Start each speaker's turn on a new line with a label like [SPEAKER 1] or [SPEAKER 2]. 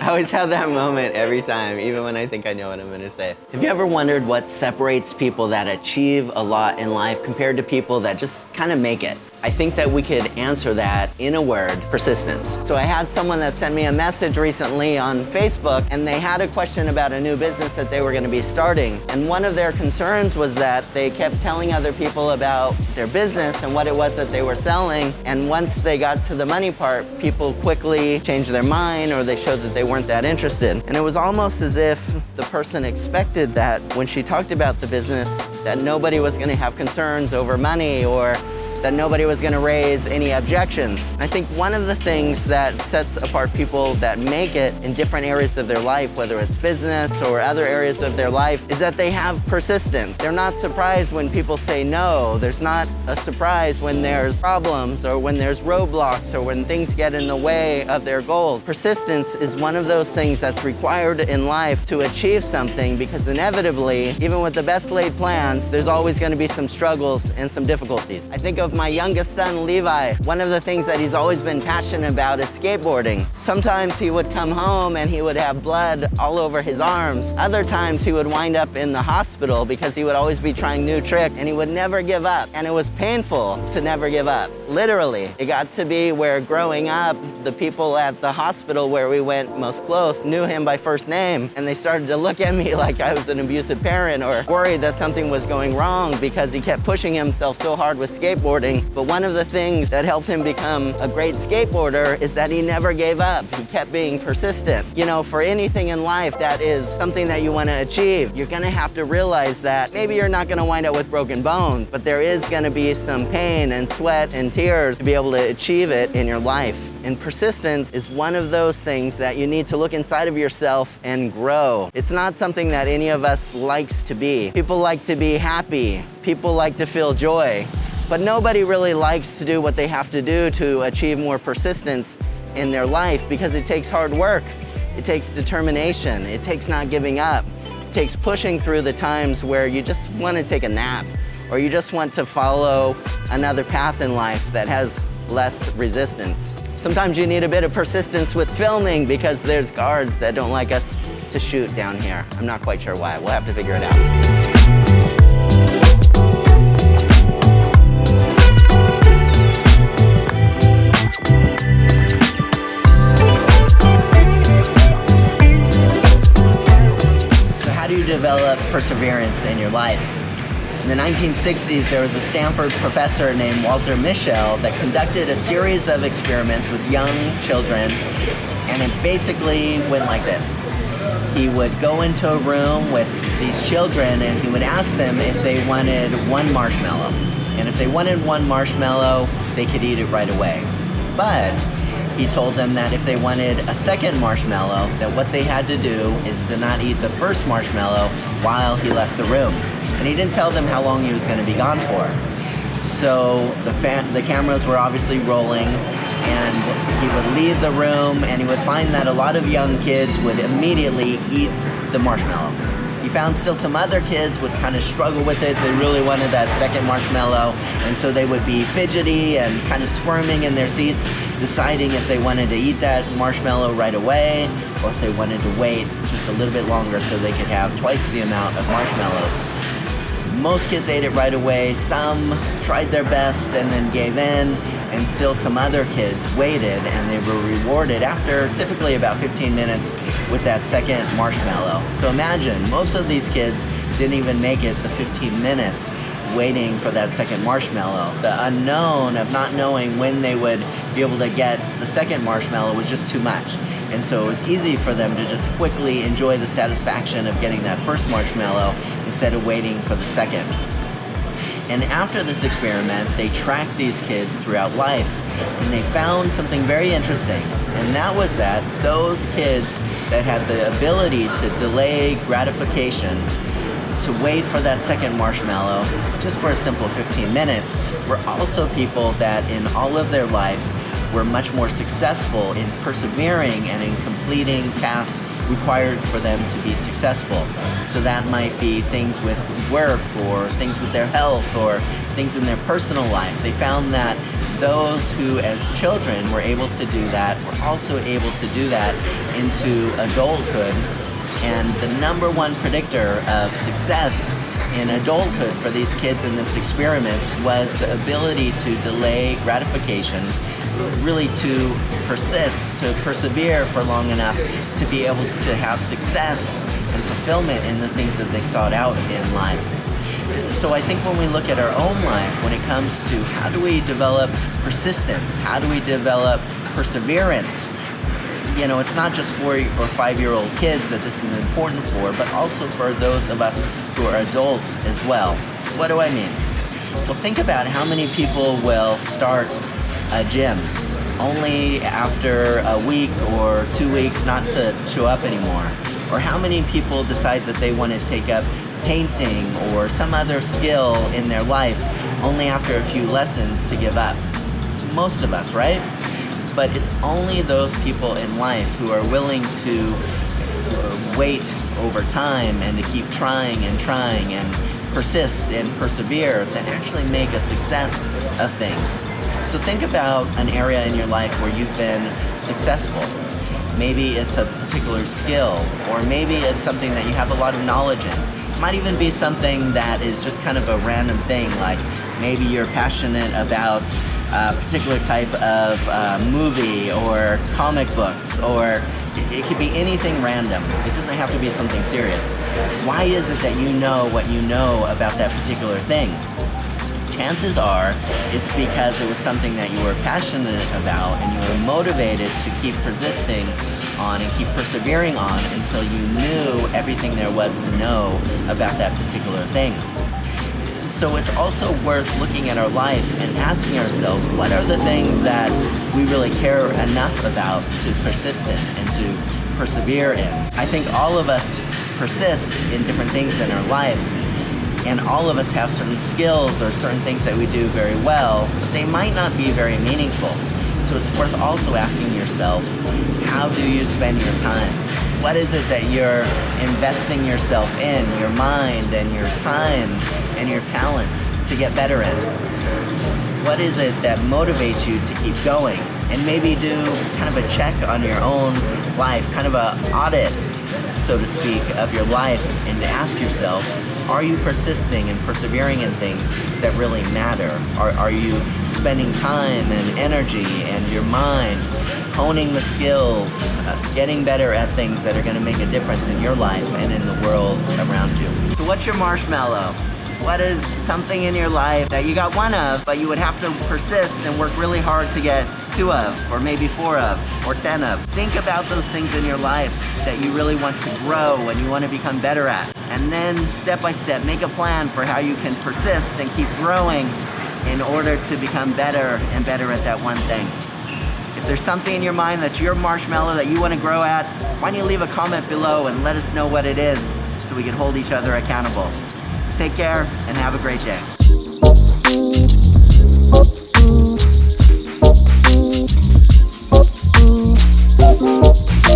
[SPEAKER 1] I always have that moment every time, even when I think I know what I'm gonna say. Have you ever wondered what separates people that achieve a lot in life compared to people that just kind of make it? I think that we could answer that in a word: persistence. So I had someone that sent me a message recently on Facebook, and they had a question about a new business that they were gonna be starting. And one of their concerns was that they kept telling other people about their business and what it was that they were selling. And once they got to the money part, people quickly changed their mind, or they showed that they weren't that interested. And it was almost as if the person expected that when she talked about the business, that nobody was gonna have concerns over money, or that nobody was gonna raise any objections. I think one of the things that sets apart people that make it in different areas of their life, whether it's business or other areas of their life, is that they have persistence. They're not surprised when people say no. There's not a surprise when there's problems, or when there's roadblocks, or when things get in the way of their goals. Persistence is one of those things that's required in life to achieve something, because inevitably, even with the best laid plans, there's always gonna be some struggles and some difficulties. I think of my youngest son, Levi. One of the things that he's always been passionate about is skateboarding. Sometimes he would come home and he would have blood all over his arms. Other times he would wind up in the hospital because he would always be trying new tricks, and he would never give up. And it was painful to never give up, literally. It got to be where, growing up, the people at the hospital where we went most close knew him by first name, and they started to look at me like I was an abusive parent, or worried that something was going wrong, because he kept pushing himself so hard with skateboarding. But one of the things that helped him become a great skateboarder is that he never gave up. He kept being persistent. You know, for anything in life that is something that you want to achieve, you're gonna have to realize that maybe you're not gonna wind up with broken bones, but there is gonna be some pain and sweat and tears to be able to achieve it in your life. And persistence is one of those things that you need to look inside of yourself and grow. It's not something that any of us likes to be. People like to be happy. People like to feel joy. But nobody really likes to do what they have to do to achieve more persistence in their life, because it takes hard work. It takes determination. It takes not giving up. It takes pushing through the times where you just want to take a nap, or you just want to follow another path in life that has less resistance. Sometimes you need a bit of persistence with filming, because there's guards that don't like us to shoot down here. I'm not quite sure why. We'll have to figure it out. Develop perseverance in your life. In the 1960s, there was a Stanford professor named Walter Mischel that conducted a series of experiments with young children, and it basically went like this. He would go into a room with these children, and he would ask them if they wanted one marshmallow. And if they wanted one marshmallow, they could eat it right away. But he told them that if they wanted a second marshmallow, that what they had to do is to not eat the first marshmallow while he left the room. And he didn't tell them how long he was going to be gone for. So the cameras were obviously rolling, and he would leave the room, and he would find that a lot of young kids would immediately eat the marshmallow. He found still some other kids would kind of struggle with it. They really wanted that second marshmallow, and so they would be fidgety and kind of squirming in their seats, deciding if they wanted to eat that marshmallow right away, or if they wanted to wait just a little bit longer so they could have twice the amount of marshmallows. Most kids ate it right away. Some tried their best and then gave in, and still some other kids waited, and they were rewarded after typically about 15 minutes with that second marshmallow. So imagine, most of these kids didn't even make it the 15 minutes waiting for that second marshmallow. The unknown of not knowing when they would be able to get the second marshmallow was just too much. And so it was easy for them to just quickly enjoy the satisfaction of getting that first marshmallow instead of waiting for the second. And after this experiment, they tracked these kids throughout life, and they found something very interesting. And that was that those kids that had the ability to delay gratification, to wait for that second marshmallow just for a simple 15 minutes, were also people that in all of their life were much more successful in persevering and in completing tasks required for them to be successful. So that might be things with work, or things with their health, or things in their personal life. They found that those who as children were able to do that were also able to do that into adulthood. And the number one predictor of success in adulthood for these kids in this experiment was the ability to delay gratification, really to persist, to persevere for long enough to be able to have success and fulfillment in the things that they sought out in life. So I think when we look at our own life, when it comes to how do we develop persistence, how do we develop perseverance, it's not just 4 or 5-year-old kids that this is important for, but also for those of us who are adults as well. What do I mean? Well, think about how many people will start a gym only after a week or 2 weeks not to show up anymore. Or how many people decide that they want to take up painting or some other skill in their life only after a few lessons to give up. Most of us, right? But it's only those people in life who are willing to wait over time and to keep trying and persist and persevere that actually make a success of things. So think about an area in your life where you've been successful. Maybe it's a particular skill, or maybe it's something that you have a lot of knowledge in. It might even be something that is just kind of a random thing, like maybe you're passionate about a particular type of movie or comic books, or it could be anything random. It doesn't have to be something serious. Why is it that you know what you know about that particular thing? Chances are it's because it was something that you were passionate about and you were motivated to keep persisting on and keep persevering on until you knew everything there was to know about that particular thing. So it's also worth looking at our life and asking ourselves, what are the things that we really care enough about to persist in and to persevere in? I think all of us persist in different things in our life, and all of us have certain skills or certain things that we do very well, but they might not be very meaningful. So it's worth also asking yourself, how do you spend your time? What is it that you're investing yourself in, your mind and your time and your talents to get better in? What is it that motivates you to keep going? And maybe do kind of a check on your own life, kind of an audit, so to speak, of your life, and to ask yourself, are you persisting and persevering in things that really matter? Are you spending time and energy and your mind honing the skills, getting better at things that are going to make a difference in your life and in the world around you? So what's your marshmallow? What is something in your life that you got one of, but you would have to persist and work really hard to get 2 of, or maybe 4 of, or 10 of? Think about those things in your life that you really want to grow and you want to become better at. And then step by step, make a plan for how you can persist and keep growing in order to become better and better at that one thing. If there's something in your mind that's your marshmallow that you want to grow at, why don't you leave a comment below and let us know what it is so we can hold each other accountable. Take care and have a great day.